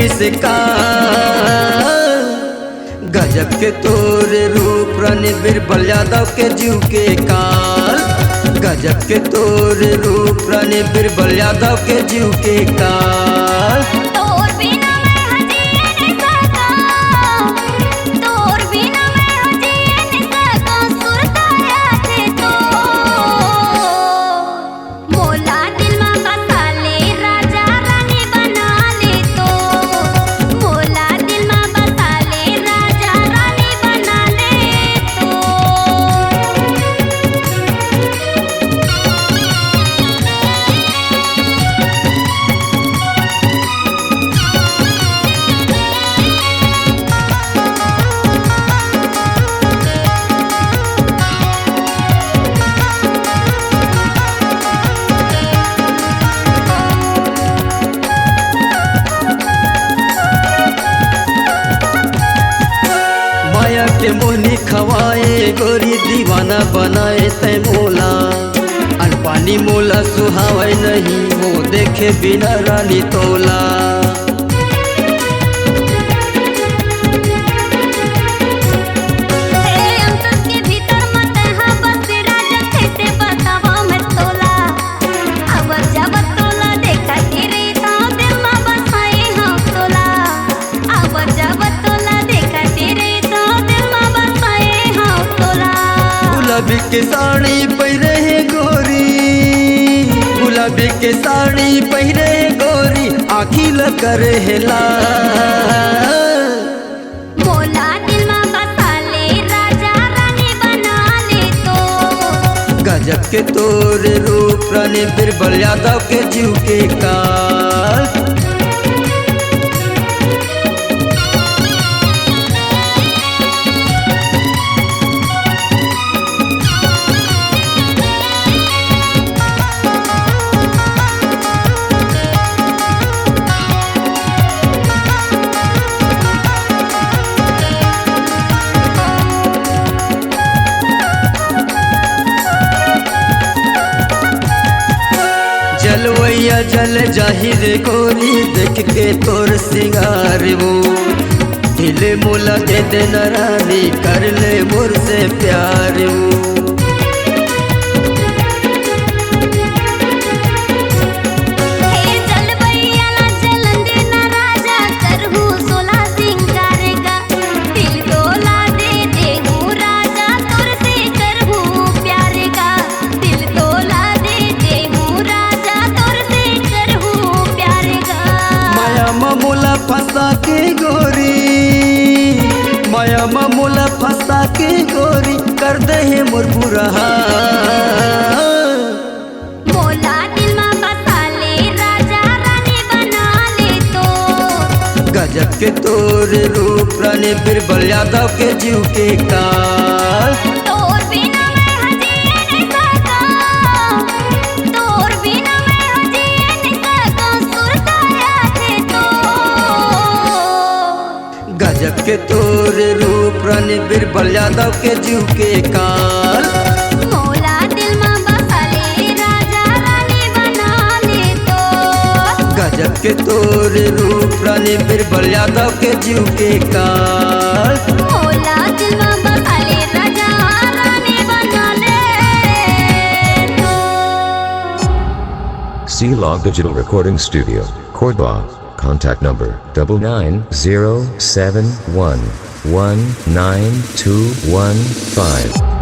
से का गजब के तोरे रूप रणवीर बल यादव के जीव के काल। गजब के तोरे रूप रणवीर बल यादव के जीव के काल। तोर बिना मैं हजिए नहीं सका, तोर बिना मैं हजिए नहीं सका, सुरताया थे तो मोला दिल में बसा ले, राजा रानी बना ले तो मोला दिल में बसा ले, राजा रानी बना ले तो। माया के मोहनी खवाए गोरी दीवाना बनाए तै मोला। अनपानी मोला सुहावे नहीं वो देखे बिना रानी तोला। गुलाबी के साड़ी पहिरे है गोरी, गुलाबी के साड़ी पहिरे है गोरी, आँखी करे है लाल। मोला दिल में बसा ले, राजा रानी बना ले तो गजब के तोरे रूप रणवीर बल यादव के जीव के काल। जलवैया जल जाहिर गोरी देख के तोर सिंगार वो। ढीले मोला दे दे न रानी कर ले मोर से प्यार वो। मोला फंसा के गोरी, माया मोला फंसा के गोरी कर दे है मोर बुरा हाल। मोला दिल में बसा ले, राजा रानी बना ले तो गजब के तोरे रूप रणवीर बल यादव के जीव के काल। तोर बिना मैं हजिए नहीं सका, तोर बिना मैं हजिए नहीं सका, सुरताया थे तो गजब के तोरे रूप रणवीर बल यादव के जीव के काल। मोला दिल में बसा ले, राजा रानी बना ले तो गजब के तोरे रूप रणवीर बल यादव के जीव के काल। मोला दिल में बसा ले, राजा रानी बना ले तो। C-Log Digital Recording Studio, Cordoba. Contact number 99071192115.